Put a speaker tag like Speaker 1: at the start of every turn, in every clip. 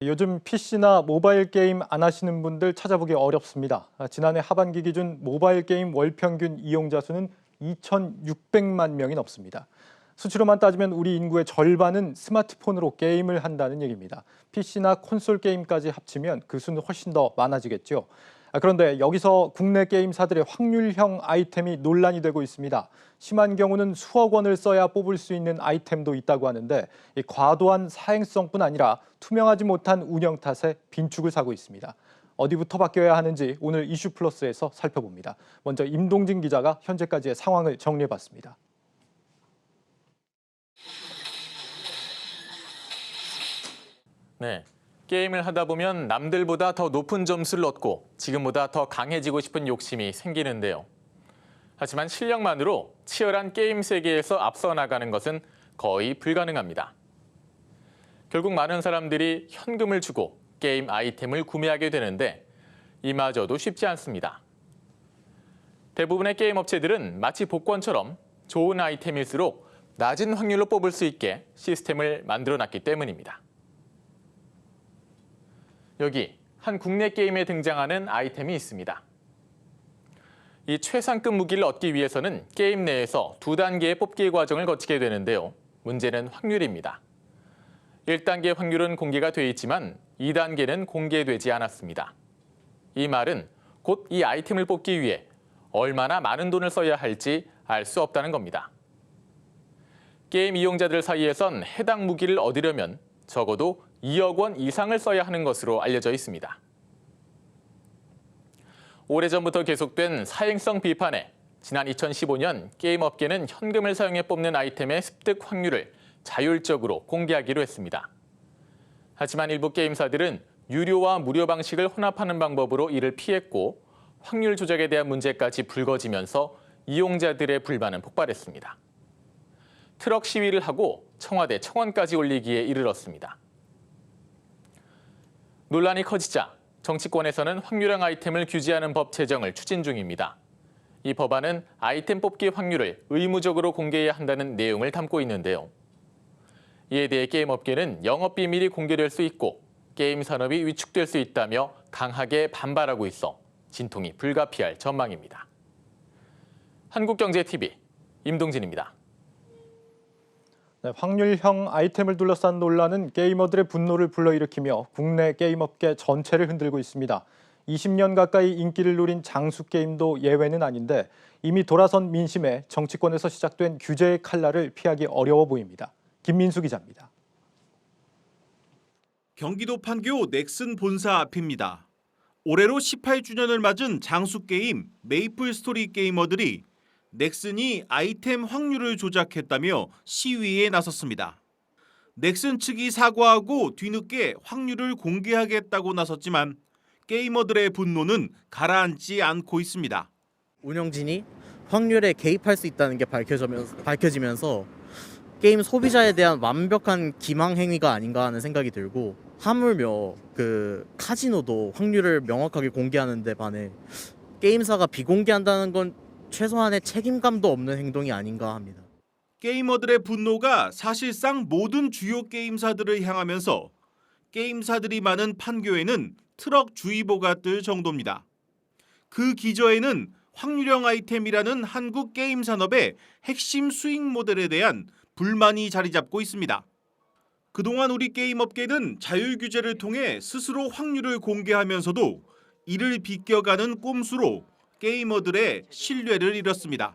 Speaker 1: 요즘 PC나 모바일 게임 안 하시는 분들 찾아보기 어렵습니다. 지난해 하반기 기준 모바일 게임 월 평균 이용자 수는 2,600만 명이 넘습니다. 수치로만 따지면 우리 인구의 절반은 스마트폰으로 게임을 한다는 얘기입니다. PC나 콘솔 게임까지 합치면 그 수는 훨씬 더 많아지겠죠. 그런데 여기서 국내 게임사들의 확률형 아이템이 논란이 되고 있습니다. 심한 경우는 수억 원을 써야 뽑을 수 있는 아이템도 있다고 하는데 이 과도한 사행성뿐 아니라 투명하지 못한 운영 탓에 빈축을 사고 있습니다. 어디부터 바뀌어야 하는지 오늘 이슈플러스에서 살펴봅니다. 먼저 임동진 기자가 현재까지의 상황을 정리해봤습니다.
Speaker 2: 네, 게임을 하다 보면 남들보다 더 높은 점수를 얻고 지금보다 더 강해지고 싶은 욕심이 생기는데요. 하지만 실력만으로 치열한 게임 세계에서 앞서 나가는 것은 거의 불가능합니다. 결국 많은 사람들이 현금을 주고 게임 아이템을 구매하게 되는데 이마저도 쉽지 않습니다. 대부분의 게임 업체들은 마치 복권처럼 좋은 아이템일수록 낮은 확률로 뽑을 수 있게 시스템을 만들어놨기 때문입니다. 여기 한 국내 게임에 등장하는 아이템이 있습니다. 이 최상급 무기를 얻기 위해서는 게임 내에서 2단계의 뽑기 과정을 거치게 되는데요. 문제는 확률입니다. 1단계 확률은 공개가 돼 있지만 2단계는 공개되지 않았습니다. 이 말은 곧 이 아이템을 뽑기 위해 얼마나 많은 돈을 써야 할지 알 수 없다는 겁니다. 게임 이용자들 사이에선 해당 무기를 얻으려면 적어도 2억 원 이상을 써야 하는 것으로 알려져 있습니다. 오래전부터 계속된 사행성 비판에 지난 2015년 게임업계는 현금을 사용해 뽑는 아이템의 습득 확률을 자율적으로 공개하기로 했습니다. 하지만 일부 게임사들은 유료와 무료 방식을 혼합하는 방법으로 이를 피했고 확률 조작에 대한 문제까지 불거지면서 이용자들의 불만은 폭발했습니다. 트럭 시위를 하고 청와대 청원까지 올리기에 이르렀습니다. 논란이 커지자 정치권에서는 확률형 아이템을 규제하는 법 제정을 추진 중입니다. 이 법안은 아이템 뽑기 확률을 의무적으로 공개해야 한다는 내용을 담고 있는데요. 이에 대해 게임업계는 영업비밀이 공개될 수 있고 게임 산업이 위축될 수 있다며 강하게 반발하고 있어 진통이 불가피할 전망입니다. 한국경제TV 임동진입니다.
Speaker 1: 네, 확률형 아이템을 둘러싼 논란은 게이머들의 분노를 불러일으키며 국내 게임업계 전체를 흔들고 있습니다. 20년 가까이 인기를 누린 장수 게임도 예외는 아닌데 이미 돌아선 민심에 정치권에서 시작된 규제의 칼날을 피하기 어려워 보입니다. 김민수 기자입니다.
Speaker 3: 경기도 판교 넥슨 본사 앞입니다. 올해로 18주년을 맞은 장수 게임 메이플 스토리 게이머들이 넥슨이 아이템 확률을 조작했다며 시위에 나섰습니다. 넥슨 측이 사과하고 뒤늦게 확률을 공개하겠다고 나섰지만 게이머들의 분노는 가라앉지 않고 있습니다.
Speaker 4: 운영진이 확률에 개입할 수 있다는 게 밝혀지면서 게임 소비자에 대한 완벽한 기망 행위가 아닌가 하는 생각이 들고, 하물며 그 카지노도 확률을 명확하게 공개하는 데 반해 게임사가 비공개한다는 건 최소한의 책임감도 없는 행동이 아닌가 합니다.
Speaker 3: 게이머들의 분노가 사실상 모든 주요 게임사들을 향하면서 게임사들이 많은 판교에는 트럭 주의보가 뜰 정도입니다. 그 기저에는 확률형 아이템이라는 한국 게임 산업의 핵심 수익 모델에 대한 불만이 자리 잡고 있습니다. 그동안 우리 게임업계는 자율 규제를 통해 스스로 확률을 공개하면서도 이를 비껴가는 꼼수로 게이머들의 신뢰를 잃었습니다.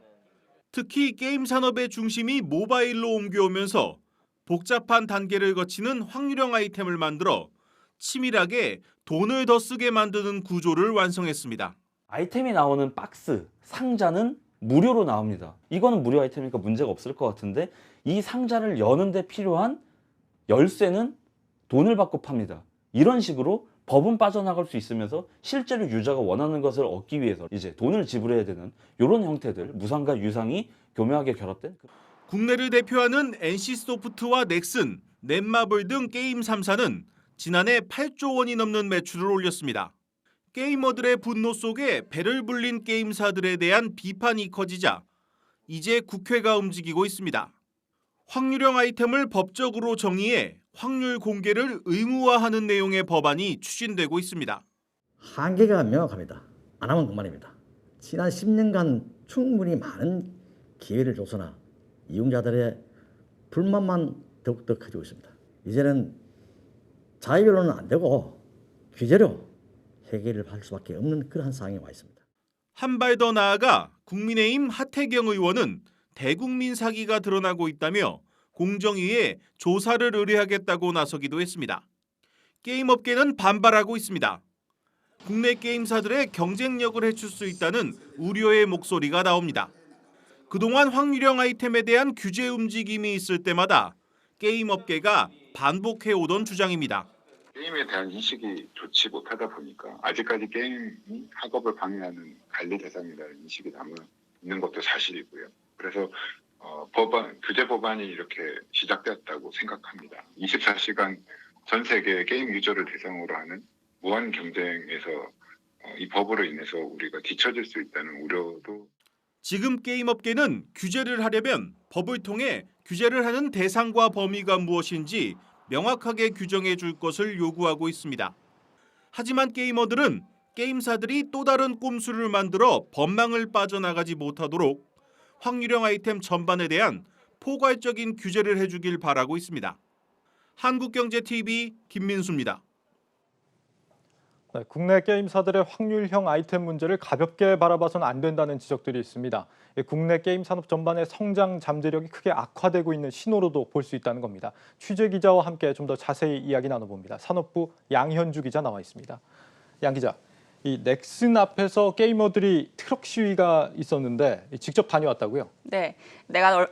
Speaker 3: 특히 게임 산업의 중심이 모바일로 옮겨오면서 복잡한 단계를 거치는 확률형 아이템을 만들어 치밀하게 돈을 더 쓰게 만드는 구조를 완성했습니다.
Speaker 5: 아이템이 나오는 박스, 상자는 무료로 나옵니다. 이거는 무료 아이템이니까 문제가 없을 것 같은데 이 상자를 여는 데 필요한 열쇠는 돈을 받고 팝니다. 이런 식으로 법은 빠져나갈 수 있으면서 실제로 유저가 원하는 것을 얻기 위해서 이제 돈을 지불해야 되는 이런 형태들, 무상과 유상이 교묘하게 결합된.
Speaker 3: 국내를 대표하는 NC소프트와 넥슨, 넷마블 등 게임 3사는 지난해 8조 원이 넘는 매출을 올렸습니다. 게이머들의 분노 속에 배를 불린 게임사들에 대한 비판이 커지자 이제 국회가 움직이고 있습니다. 확률형 아이템을 법적으로 정의해 확률 공개를 의무화하는 내용의 법안이 추진되고 있습니다.
Speaker 6: 한계가 명확합니다. 안 하면 그만입니다. 지난 10년간 충분히 많은 기회를 줘서나 이용자들의 불만만 더욱더 커지고 있습니다. 이제는 자의별로는 안 되고 규제로 해결을 할 수밖에 없는 그러한 상황에 와 있습니다.
Speaker 3: 한 발 더 나아가 국민의힘 하태경 의원은 대국민 사기가 드러나고 있다며 공정위에 조사를 의뢰하겠다고 나서기도 했습니다. 게임업계는 반발하고 있습니다. 국내 게임사들의 경쟁력을 해칠 수 있다는 우려의 목소리가 나옵니다. 그동안 확률형 아이템에 대한 규제 움직임이 있을 때마다 게임업계가 반복해오던 주장입니다.
Speaker 7: 게임에 대한 인식이 좋지 못하다 보니까 아직까지 게임이 학업을 방해하는 관리 대상이라는 인식이 남아 있는 것도 사실이고요. 그래서 규제 법안이 이렇게 시작되었다고 생각합니다. 24시간 전 세계 게임 유저를 대상으로 하는 무한 경쟁에서 이 법으로 인해서 우리가 뒤처질 수 있다는 우려도.
Speaker 3: 지금 게임업계는 규제를 하려면 법을 통해 규제를 하는 대상과 범위가 무엇인지 명확하게 규정해 줄 것을 요구하고 있습니다. 하지만 게이머들은 게임사들이 또 다른 꼼수를 만들어 법망을 빠져나가지 못하도록 확률형 아이템 전반에 대한 포괄적인 규제를 해주길 바라고 있습니다. 한국경제TV 김민수입니다.
Speaker 1: 네, 국내 게임사들의 확률형 아이템 문제를 가볍게 바라봐서는 안 된다는 지적들이 있습니다. 국내 게임 산업 전반의 성장 잠재력이 크게 악화되고 있는 신호로도 볼 수 있다는 겁니다. 취재 기자와 함께 좀 더 자세히 이야기 나눠봅니다. 산업부 양현주 기자 나와 있습니다. 양 기자, 이 넥슨 앞에서 게이머들이 트럭 시위가 있었는데 직접 다녀왔다고요?
Speaker 8: 네,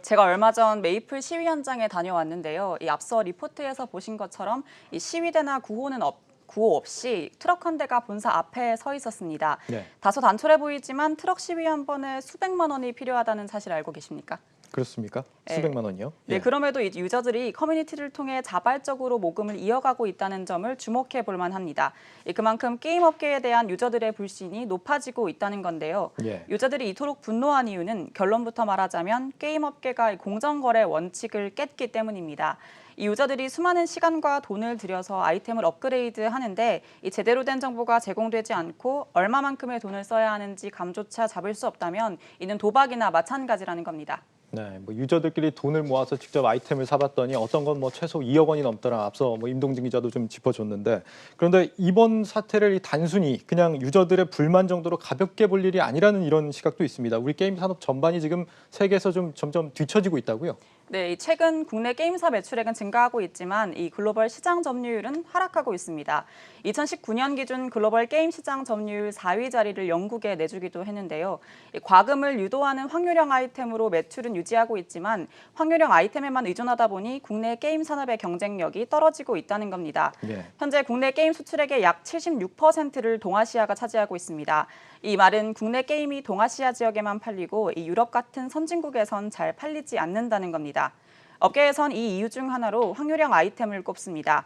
Speaker 8: 제가 얼마 전 메이플 시위 현장에 다녀왔는데요. 이 앞서 리포트에서 보신 것처럼 이 시위대나 구호 없이 트럭 한 대가 본사 앞에 서 있었습니다.
Speaker 1: 네.
Speaker 8: 다소 단촐해 보이지만 트럭 시위 한 번에 수백만 원이 필요하다는 사실 알고 계십니까?
Speaker 1: 그렇습니까?
Speaker 8: 네.
Speaker 1: 수백만 원이요?
Speaker 8: 네,
Speaker 1: 예.
Speaker 8: 그럼에도 이 유저들이 커뮤니티를 통해 자발적으로 모금을 이어가고 있다는 점을 주목해 볼 만합니다. 그만큼 게임 업계에 대한 유저들의 불신이 높아지고 있다는 건데요.
Speaker 1: 예.
Speaker 8: 유저들이 이토록 분노한 이유는 결론부터 말하자면 게임 업계가 공정거래 원칙을 깼기 때문입니다. 이 유저들이 수많은 시간과 돈을 들여서 아이템을 업그레이드 하는데 이 제대로 된 정보가 제공되지 않고 얼마만큼의 돈을 써야 하는지 감조차 잡을 수 없다면 이는 도박이나 마찬가지라는 겁니다.
Speaker 1: 네, 뭐 유저들끼리 돈을 모아서 직접 아이템을 사봤더니 어떤 건 뭐 최소 2억 원이 넘더라. 앞서 뭐 임동진 기자도 좀 짚어줬는데, 그런데 이번 사태를 단순히 그냥 유저들의 불만 정도로 가볍게 볼 일이 아니라는 이런 시각도 있습니다. 우리 게임 산업 전반이 지금 세계에서 좀 점점 뒤처지고 있다고요?
Speaker 8: 네, 최근 국내 게임사 매출액은 증가하고 있지만 이 글로벌 시장 점유율은 하락하고 있습니다. 2019년 기준 글로벌 게임 시장 점유율 4위 자리를 영국에 내주기도 했는데요. 과금을 유도하는 확률형 아이템으로 매출은 유지하고 있지만 확률형 아이템에만 의존하다 보니 국내 게임 산업의 경쟁력이 떨어지고 있다는 겁니다.
Speaker 1: 네.
Speaker 8: 현재 국내 게임 수출액의 약 76%를 동아시아가 차지하고 있습니다. 이 말은 국내 게임이 동아시아 지역에만 팔리고 이 유럽 같은 선진국에선 잘 팔리지 않는다는 겁니다. 업계에선 이 이유 중 하나로 확률형 아이템을 꼽습니다.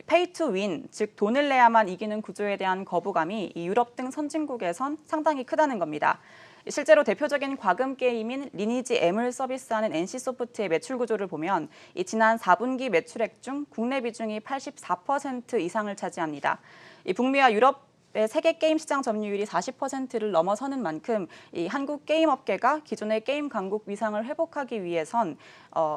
Speaker 8: 페이 투 윈, 즉 돈을 내야만 이기는 구조에 대한 거부감이 이 유럽 등 선진국에선 상당히 크다는 겁니다. 실제로 대표적인 과금 게임인 리니지 M을 서비스하는 NC소프트의 매출 구조를 보면 이 지난 4분기 매출액 중 국내 비중이 84% 이상을 차지합니다. 이 북미와 유럽 세계 게임 시장 점유율이 40%를 넘어서는 만큼 이 한국 게임 업계가 기존의 게임 강국 위상을 회복하기 위해선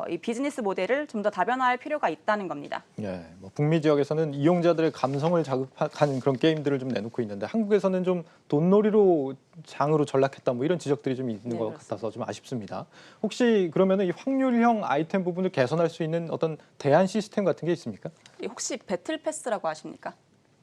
Speaker 8: 이 비즈니스 모델을 좀 더 다변화할 필요가 있다는 겁니다.
Speaker 1: 예, 뭐 북미 지역에서는 이용자들의 감성을 자극하는 그런 게임들을 좀 내놓고 있는데 한국에서는 좀 돈놀이로 장으로 전락했다 뭐 이런 지적들이 좀 있는
Speaker 8: 네,
Speaker 1: 것
Speaker 8: 그렇습니다.
Speaker 1: 같아서 좀 아쉽습니다. 혹시 그러면은 이 확률형 아이템 부분을 개선할 수 있는 어떤 대안 시스템 같은 게 있습니까?
Speaker 8: 혹시 배틀 패스라고 아십니까?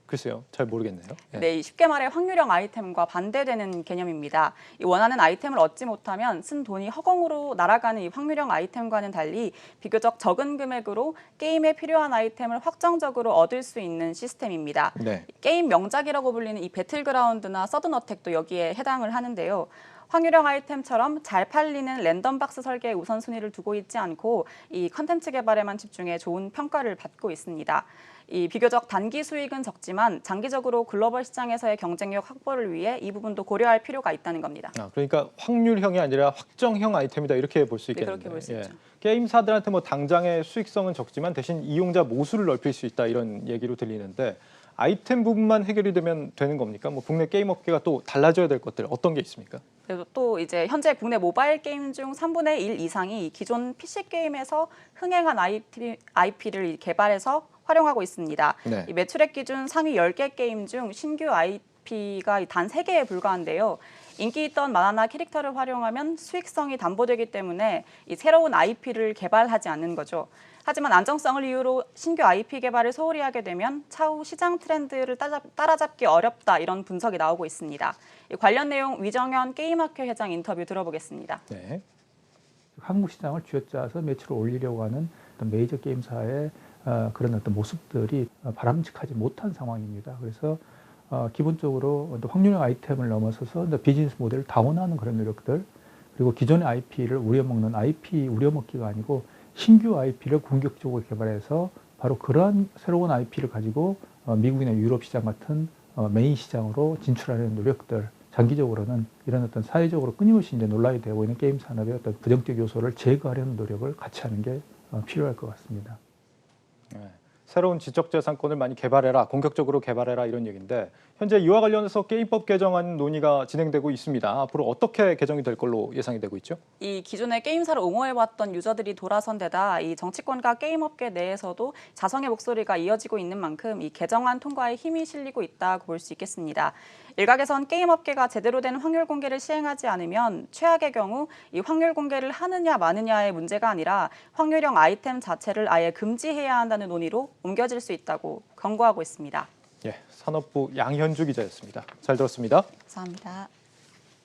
Speaker 1: 글쎄요, 잘 모르겠네요. 예.
Speaker 8: 네, 쉽게 말해 확률형 아이템과 반대되는 개념입니다. 이 원하는 아이템을 얻지 못하면 쓴 돈이 허공으로 날아가는 이 확률형 아이템과는 달리 비교적 적은 금액으로 게임에 필요한 아이템을 확정적으로 얻을 수 있는 시스템입니다.
Speaker 1: 네.
Speaker 8: 게임 명작이라고 불리는 이 배틀그라운드나 서든어택도 여기에 해당을 하는데요. 확률형 아이템처럼 잘 팔리는 랜덤박스 설계에 우선순위를 두고 있지 않고 이 컨텐츠 개발에만 집중해 좋은 평가를 받고 있습니다. 이 비교적 단기 수익은 적지만 장기적으로 글로벌 시장에서의 경쟁력 확보를 위해 이 부분도 고려할 필요가 있다는 겁니다.
Speaker 1: 그러니까 확률형이 아니라 확정형 아이템이다 이렇게 볼 수
Speaker 8: 네,
Speaker 1: 있겠네요.
Speaker 8: 그렇게 볼 수 있죠.
Speaker 1: 게임사들한테 뭐 당장의 수익성은 적지만 대신 이용자 모수를 넓힐 수 있다 이런 얘기로 들리는데 아이템 부분만 해결이 되면 되는 겁니까? 뭐 국내 게임 업계가 또 달라져야 될 것들 어떤 게 있습니까?
Speaker 8: 그리고 또 이제 현재 국내 모바일 게임 중 3분의 1 이상이 기존 PC 게임에서 흥행한 IP를 개발해서 활용하고 있습니다.
Speaker 1: 네.
Speaker 8: 이 매출액 기준 상위 10개 게임 중 신규 IP가 단 3개에 불과한데요. 인기 있던 만화나 캐릭터를 활용하면 수익성이 담보되기 때문에 이 새로운 IP를 개발하지 않는 거죠. 하지만 안정성을 이유로 신규 IP 개발을 소홀히 하게 되면 차후 시장 트렌드를 따라잡기 어렵다 이런 분석이 나오고 있습니다. 이 관련 내용 위정현 게임학회 회장 인터뷰 들어보겠습니다.
Speaker 1: 네.
Speaker 9: 한국 시장을 쥐어짜서 매출을 올리려고 하는 어떤 메이저 게임사의 그런 어떤 모습들이 바람직하지 못한 상황입니다. 그래서 기본적으로 확률형 아이템을 넘어서서 비즈니스 모델을 다운하는 그런 노력들, 그리고 기존의 IP를 우려먹는 IP 우려먹기가 아니고 신규 IP를 공격적으로 개발해서 바로 그러한 새로운 IP를 가지고 미국이나 유럽 시장 같은 메인 시장으로 진출하려는 노력들, 장기적으로는 이런 어떤 사회적으로 끊임없이 이제 논란이 되고 있는 게임 산업의 어떤 부정적 요소를 제거하려는 노력을 같이 하는 게 필요할 것 같습니다.
Speaker 1: 네. 새로운 지적재산권을 많이 개발해라, 공격적으로 개발해라 이런 얘기인데 현재 이와 관련해서 게임법 개정안 논의가 진행되고 있습니다. 앞으로 어떻게 개정이 될 걸로 예상이 되고 있죠?
Speaker 8: 이 기존의 게임사를 옹호해왔던 유저들이 돌아선 데다 이 정치권과 게임업계 내에서도 자성의 목소리가 이어지고 있는 만큼 이 개정안 통과에 힘이 실리고 있다고 볼 수 있겠습니다. 일각에선 게임업계가 제대로 된 확률 공개를 시행하지 않으면 최악의 경우 이 확률 공개를 하느냐 마느냐의 문제가 아니라 확률형 아이템 자체를 아예 금지해야 한다는 논의로 옮겨질 수 있다고 경고하고 있습니다.
Speaker 1: 산업부 양현주 기자였습니다. 잘 들었습니다.
Speaker 8: 감사합니다.